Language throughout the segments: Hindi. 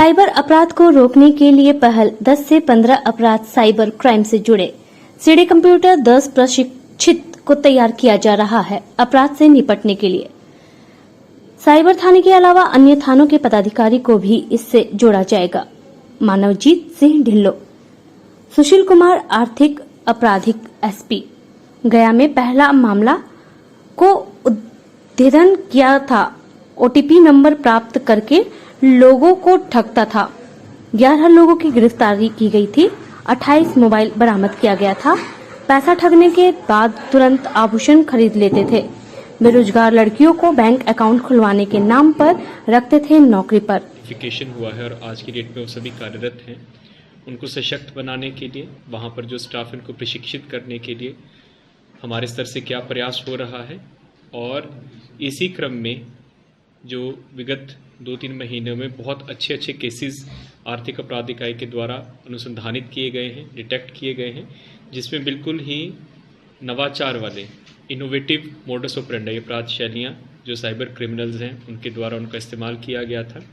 साइबर अपराध को रोकने के लिए पहल 10 से 15 अपराध साइबर क्राइम से जुड़े सीडी कंप्यूटर 10 प्रशिक्षित को तैयार किया जा रहा है। अपराध से निपटने के लिए साइबर थाने के अलावा अन्य थानों के पदाधिकारी को भी इससे जोड़ा जाएगा। मानवजीत सिंह ढिल्लो, सुशील कुमार आर्थिक अपराधिक एसपी, गया में पहला मामला को उद्भेदन किया था। ओटीपी नंबर प्राप्त करके लोगों को ठगता था। 11 लोगों की गिरफ्तारी की गई थी। 28 मोबाइल बरामद किया गया था। पैसा ठगने के बाद तुरंत आभूषण खरीद लेते थे। बेरोजगार लड़कियों को बैंक अकाउंट खुलवाने के नाम पर रखते थे नौकरी पर। नोटिफिकेशन हुआ है और आज की डेट में वो सभी कार्यरत हैं। उनको सशक्त बनाने के लिए, वहाँ पर जो स्टाफ इनको प्रशिक्षित करने के लिए हमारे स्तर से क्या प्रयास हो रहा है, और इसी क्रम में जो विगत 2-3 महीनों में बहुत अच्छे केसेस आर्थिक अपराध इकाई के द्वारा अनुसंधानित किए गए हैं, डिटेक्ट किए गए हैं, जिसमें बिल्कुल ही नवाचार वाले इनोवेटिव मोडस ऑपरेंडी अपराध शैलियाँ जो साइबर क्रिमिनल्स हैं उनके द्वारा उनका इस्तेमाल किया गया था।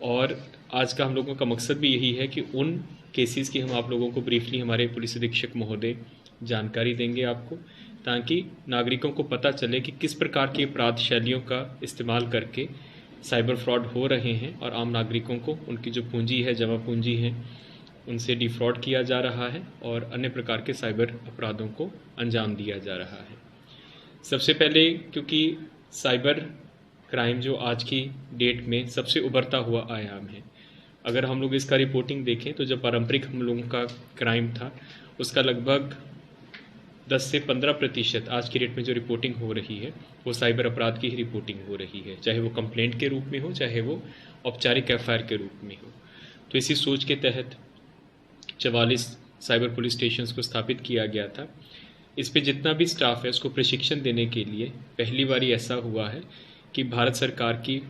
और आज का हम लोगों का मकसद भी यही है कि उन केसेस की हम आप लोगों को ब्रीफली हमारे पुलिस अधीक्षक महोदय जानकारी देंगे आपको, ताकि नागरिकों को पता चले कि किस प्रकार की अपराध शैलियों का इस्तेमाल करके साइबर फ्रॉड हो रहे हैं और आम नागरिकों को उनकी जो पूंजी है, जमा पूंजी है, उनसे डिफ्रॉड किया जा रहा है और अन्य प्रकार के साइबर अपराधों को अंजाम दिया जा रहा है। सबसे पहले, क्योंकि साइबर क्राइम जो आज की डेट में सबसे उभरता हुआ आयाम है, अगर हम लोग इसका रिपोर्टिंग देखें तो जो पारंपरिक हम लोगों का क्राइम था उसका लगभग 10 से 15% आज की डेट में जो रिपोर्टिंग हो रही है वो साइबर अपराध की ही रिपोर्टिंग हो रही है, चाहे वो कंप्लेंट के रूप में हो, चाहे वो औपचारिक एफआईआर के रूप में हो। तो इसी सोच के तहत 44 साइबर पुलिस स्टेशंस को स्थापित किया गया था। इस पे जितना भी स्टाफ है उसको प्रशिक्षण देने के लिए पहली बार ऐसा हुआ है कि भारत सरकार की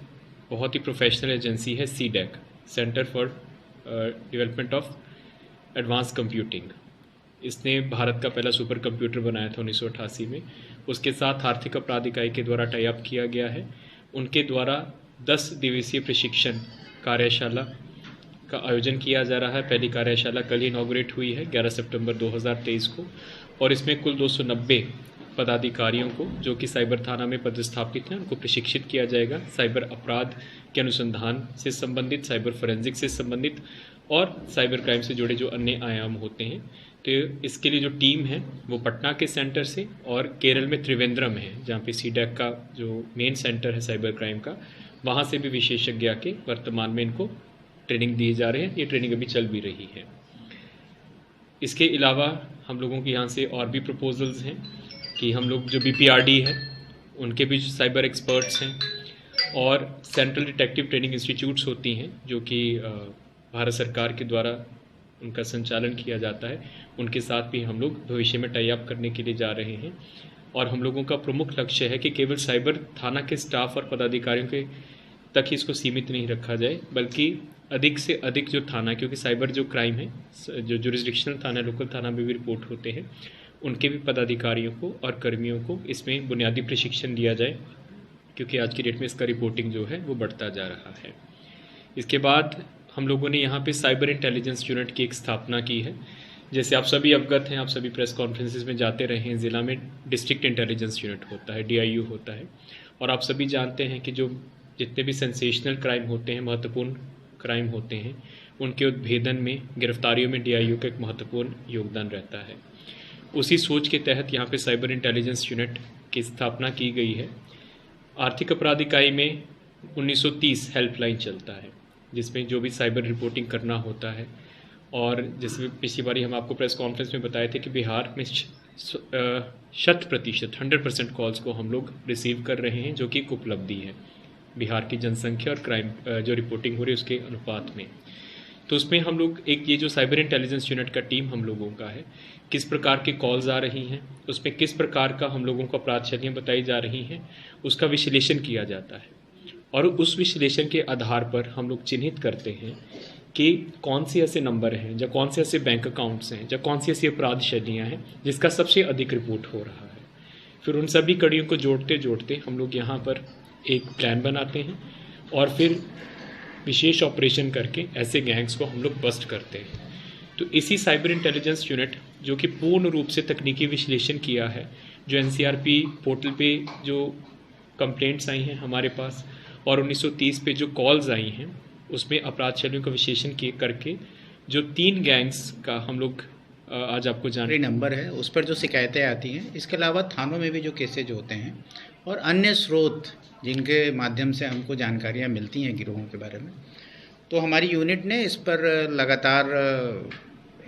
बहुत ही प्रोफेशनल एजेंसी है CDAC, centre for development of advance computing. इसने भारत का पहला सुपर कंप्यूटर बनाया था 1988 में। उसके साथ आर्थिक अपराध इकाई के द्वारा टाई अप किया गया है। उनके द्वारा 10 दिवसीय प्रशिक्षण कार्यशाला का आयोजन किया जा रहा है। पहली कार्यशाला कल ही इनॉग्रेट हुई है 11 सितंबर 2023 को, और इसमें कुल 290 पदाधिकारियों को जो कि साइबर थाना में पदस्थापित हैं उनको प्रशिक्षित किया जाएगा। साइबर अपराध के अनुसंधान से संबंधित, साइबर फोरेंसिक से संबंधित और साइबर क्राइम से जुड़े जो अन्य आयाम होते हैं। तो इसके लिए जो टीम है वो पटना के सेंटर से और केरल में त्रिवेंद्रम है, जहाँ पे सीडैक का जो मेन सेंटर है साइबर क्राइम का, वहाँ से भी विशेषज्ञ आके वर्तमान में इनको ट्रेनिंग दिए जा रहे हैं। ये ट्रेनिंग अभी चल भी रही है। इसके अलावा हम लोगों के यहाँ से और भी प्रपोजल्स हैं कि हम लोग जो BPRD है उनके भी साइबर एक्सपर्ट्स हैं, और सेंट्रल डिटेक्टिव ट्रेनिंग इंस्टीट्यूट्स होती हैं जो कि भारत सरकार के द्वारा उनका संचालन किया जाता है, उनके साथ भी हम लोग भविष्य में टाई अप करने के लिए जा रहे हैं। और हम लोगों का प्रमुख लक्ष्य है कि केवल साइबर थाना के स्टाफ और पदाधिकारियों के तक ही इसको सीमित नहीं रखा जाए, बल्कि अधिक से अधिक जो थाना, क्योंकि साइबर जो क्राइम है जो जुरिस्डिक्शनल थाना, लोकल थाना में भी रिपोर्ट होते हैं, उनके भी पदाधिकारियों को और कर्मियों को इसमें बुनियादी प्रशिक्षण दिया जाए, क्योंकि आज की डेट में इसका रिपोर्टिंग जो है वो बढ़ता जा रहा है। इसके बाद हम लोगों ने यहाँ पे साइबर इंटेलिजेंस यूनिट की एक स्थापना की है। जैसे आप सभी अवगत हैं, आप सभी प्रेस कॉन्फ्रेंसेस में जाते रहे हैं, ज़िला में डिस्ट्रिक्ट इंटेलिजेंस यूनिट होता है, DIU होता है, और आप सभी जानते हैं कि जो जितने भी सेंसेशनल क्राइम होते हैं, महत्वपूर्ण क्राइम होते हैं, उनके उद्भेदन में, गिरफ्तारियों में DIU का एक महत्वपूर्ण योगदान रहता है। उसी सोच के तहत यहाँ पे साइबर इंटेलिजेंस यूनिट की स्थापना की गई है। आर्थिक अपराध इकाई में 1930 हेल्पलाइन चलता है, जिसमें जो भी साइबर रिपोर्टिंग करना होता है, और जैसे पिछली बारी हम आपको प्रेस कॉन्फ्रेंस में बताए थे कि बिहार में 100% कॉल्स को हम लोग रिसीव कर रहे हैं, जो कि एक उपलब्धि है बिहार की जनसंख्या और क्राइम जो रिपोर्टिंग हो रही है उसके अनुपात में। तो उसमें हम लोग एक ये जो साइबर इंटेलिजेंस यूनिट का टीम हम लोगों का है, किस प्रकार के कॉल्स आ रही हैं, उसमें किस प्रकार का हम लोगों को अपराध शैलियाँ बताई जा रही हैं, उसका विश्लेषण किया जाता है, और उस विश्लेषण के आधार पर हम लोग चिन्हित करते हैं कि कौन से ऐसे नंबर हैं, या कौन से ऐसे बैंक अकाउंट्स हैं, या कौन सी ऐसी अपराध शैलियाँ हैं जिसका सबसे अधिक रिपोर्ट हो रहा है। फिर उन सभी कड़ियों को जोड़ते जोड़ते हम लोग यहाँ पर एक प्लान बनाते हैं, और फिर विशेष ऑपरेशन करके ऐसे गैंग्स को हम लोग बस्ट करते हैं। तो इसी साइबर इंटेलिजेंस यूनिट जो कि पूर्ण रूप से तकनीकी विश्लेषण किया है, जो एनसीआरपी पोर्टल पे जो कंप्लेंट्स आई हैं हमारे पास और 1930 पे जो कॉल्स आई हैं, उसमें अपराध शैलियों का विश्लेषण किए करके जो 3 गैंग्स का हम लोग आज आपको जानकारी नंबर है उस पर जो शिकायतें आती हैं, इसके अलावा थानों में भी जो केसेज होते हैं और अन्य स्रोत जिनके माध्यम से हमको जानकारियाँ मिलती हैं गिरोहों के बारे में, तो हमारी यूनिट ने इस पर लगातार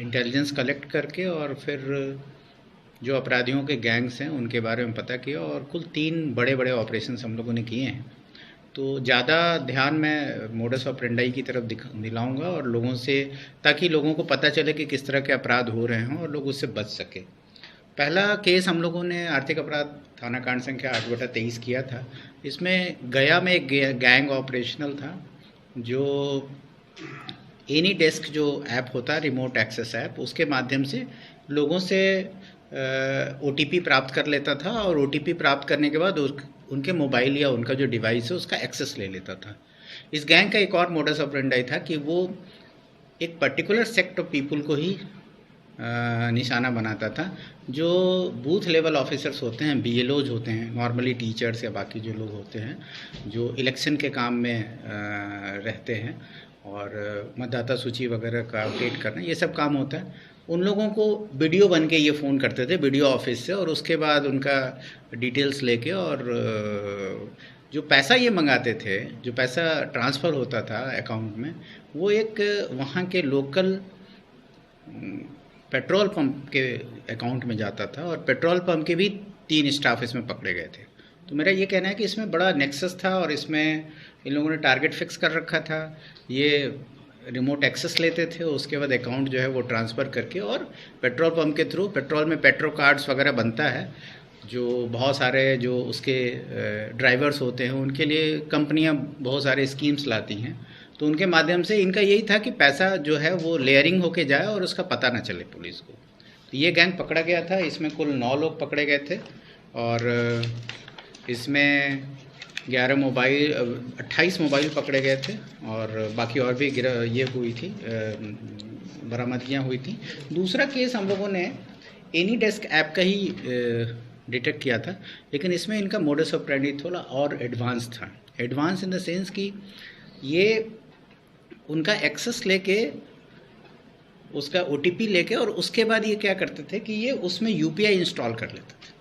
इंटेलिजेंस कलेक्ट करके और फिर जो अपराधियों के गैंग्स हैं उनके बारे में पता किया और कुल 3 बड़े बड़े ऑपरेशंस हम लोगों ने किए हैं। तो ज़्यादा ध्यान मैं मोडस ऑपरेंडाई की तरफ दिलाऊंगा और लोगों से, ताकि लोगों को पता चले कि किस तरह के अपराध हो रहे हैं और लोग उससे बच सके। पहला केस हम लोगों ने आर्थिक अपराध थाना कांड संख्या 8/23 किया था। इसमें गया में एक गैंग ऑपरेशनल था जो एनी डेस्क जो ऐप होता है, रिमोट एक्सेस ऐप, उसके माध्यम से लोगों से OTP प्राप्त कर लेता था और OTP प्राप्त करने के बाद उनके मोबाइल या उनका जो डिवाइस है उसका एक्सेस ले लेता था। इस गैंग का एक और मोडस ऑपरेंडाई था कि वो एक पर्टिकुलर सेक्ट ऑफ पीपल को ही निशाना बनाता था। जो बूथ लेवल ऑफिसर्स होते हैं, BLOज होते हैं, नॉर्मली टीचर्स या बाकी जो लोग होते हैं जो इलेक्शन के काम में रहते हैं और मतदाता सूची वगैरह का अपडेट करना, ये सब काम होता है। उन लोगों को वीडियो बन के ये फ़ोन करते थे वीडियो ऑफिस से और उसके बाद उनका डिटेल्स लेके और जो पैसा ये मंगाते थे, जो पैसा ट्रांसफ़र होता था अकाउंट में, वो एक वहाँ के लोकल पेट्रोल पंप के अकाउंट में जाता था और पेट्रोल पंप के भी 3 स्टाफ इसमें पकड़े गए थे। तो मेरा ये कहना है कि इसमें बड़ा नेक्सस था और इसमें इन लोगों ने टारगेट फिक्स कर रखा था। ये रिमोट एक्सेस लेते थे, उसके बाद अकाउंट जो है वो ट्रांसफ़र करके और पेट्रोल पंप के थ्रू, पेट्रोल में पेट्रो कार्ड्स वगैरह बनता है, जो बहुत सारे जो उसके ड्राइवर्स होते हैं उनके लिए कंपनियां बहुत सारे स्कीम्स लाती हैं। तो उनके माध्यम से इनका यही था कि पैसा जो है वो लेयरिंग होके जाए और उसका पता ना चले पुलिस को। तो ये गैंग पकड़ा गया था। इसमें कुल 9 लोग पकड़े गए थे और इसमें 11 मोबाइल 28 मोबाइल पकड़े गए थे और बाकी और भी ये हुई थी, बरामदगियाँ हुई थी। दूसरा केस हम लोगों ने एनी डेस्क ऐप का ही डिटेक्ट किया था, लेकिन इसमें इनका मोडस ऑपरेंडी थोड़ा और एडवांस था। एडवांस इन द सेंस कि ये उनका एक्सेस लेके, उसका OTP लेके और उसके बाद ये क्या करते थे कि ये उसमें UPI इंस्टॉल कर लेते थे।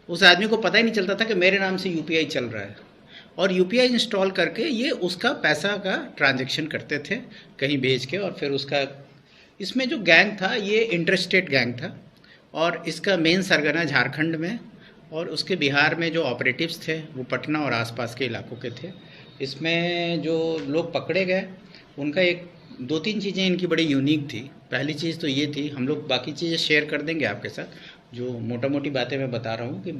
उस आदमी को पता ही नहीं चलता था कि मेरे नाम से UPI चल रहा है और UPI इंस्टॉल करके ये उसका पैसा का ट्रांजैक्शन करते थे कहीं भेज के और फिर उसका, इसमें जो गैंग था ये इंटरस्टेट गैंग था और इसका मेन सरगना झारखंड में और उसके बिहार में जो ऑपरेटिव्स थे वो पटना और आसपास के इलाकों के थे। इसमें जो लोग पकड़े गए उनका एक 2-3 चीज़ें इनकी बड़ी यूनिक थी। पहली चीज़ तो ये थी, हम लोग बाकी चीज़ें शेयर कर देंगे आपके साथ, जो मोटा मोटी बातें मैं बता रहा हूँ कि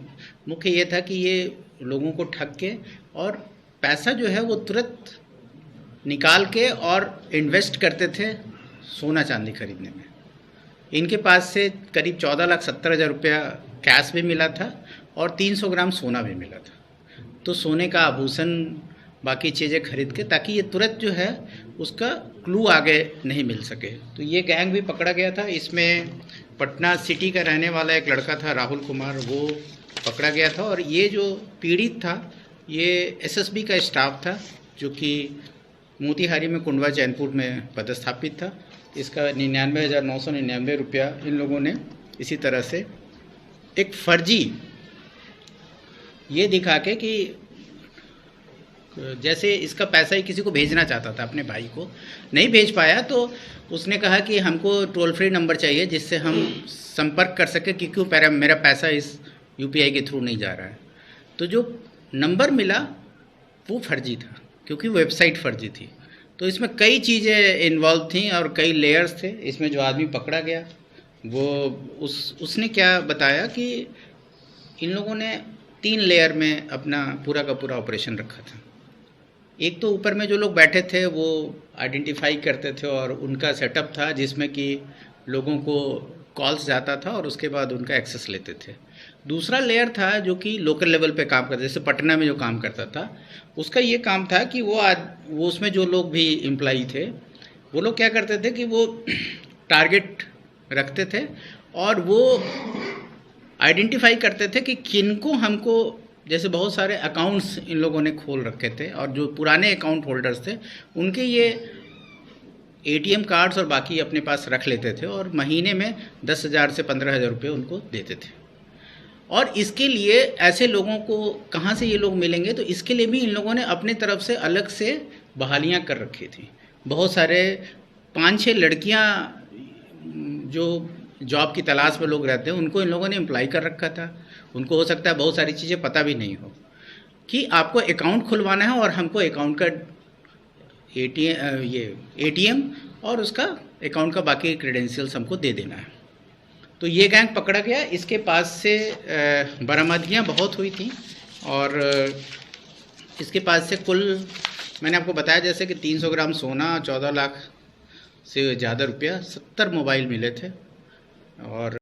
मुख्य ये था कि ये लोगों को ठग के और पैसा जो है वो तुरंत निकाल के और इन्वेस्ट करते थे सोना चांदी खरीदने में। इनके पास से करीब 14,70,000 रुपया कैश भी मिला था और 300 ग्राम सोना भी मिला था। तो सोने का आभूषण, बाकी चीज़ें खरीद के, ताकि ये तुरंत जो है उसका क्लू आगे नहीं मिल सके। तो ये गैंग भी पकड़ा गया था। इसमें पटना सिटी का रहने वाला एक लड़का था राहुल कुमार, वो पकड़ा गया था और ये जो पीड़ित था ये SSB का स्टाफ था जो कि मोतिहारी में कुंडवा चैनपुर में पदस्थापित था। इसका 99,999 रुपया इन लोगों ने इसी तरह से एक फर्जी ये दिखा के कि जैसे इसका पैसा ही किसी को भेजना चाहता था, अपने भाई को नहीं भेज पाया, तो उसने कहा कि हमको टोल फ्री नंबर चाहिए जिससे हम संपर्क कर सके कि क्यों मेरा पैसा इस UPI के थ्रू नहीं जा रहा है। तो जो नंबर मिला वो फर्जी था क्योंकि वेबसाइट फर्जी थी। तो इसमें कई चीज़ें इन्वॉल्व थी और कई लेयर्स थे। इसमें जो आदमी पकड़ा गया वो उसने क्या बताया कि इन लोगों ने 3 लेयर में अपना पूरा का पूरा ऑपरेशन रखा था। एक तो ऊपर में जो लोग बैठे थे वो आइडेंटिफाई करते थे और उनका सेटअप था जिसमें कि लोगों को कॉल्स जाता था और उसके बाद उनका एक्सेस लेते थे। दूसरा लेयर था जो कि लोकल लेवल पे काम करता, जैसे पटना में जो काम करता था, उसका ये काम था कि वो उसमें जो लोग भी एम्प्लॉई थे, वो लोग क्या करते थे कि वो टारगेट रखते थे और वो आइडेंटिफाई करते थे कि किनको हमको, जैसे बहुत सारे अकाउंट्स इन लोगों ने खोल रखे थे और जो पुराने अकाउंट होल्डर्स थे उनके ये एटीएम कार्ड्स और बाकी अपने पास रख लेते थे और महीने में 10,000 से 15,000 रुपये उनको देते थे। और इसके लिए ऐसे लोगों को कहाँ से ये लोग मिलेंगे, तो इसके लिए भी इन लोगों ने अपने तरफ से अलग से बहालियाँ कर रखी थी। बहुत सारे 5-6 लड़कियाँ जो जॉब की तलाश में लोग रहते हैं उनको इन लोगों ने एम्प्लॉय कर रखा था। उनको हो सकता है बहुत सारी चीज़ें पता भी नहीं हो कि आपको अकाउंट खुलवाना है और हमको अकाउंट का एटीएम और उसका अकाउंट का बाकी क्रेडेंशियल्स हमको दे देना है। तो ये गैंग पकड़ा गया। इसके पास से बरामदगियाँ बहुत हुई थी और इसके पास से कुल मैंने आपको बताया जैसे कि 300 ग्राम सोना, 14 लाख से ज़्यादा रुपया, 70 मोबाइल मिले थे और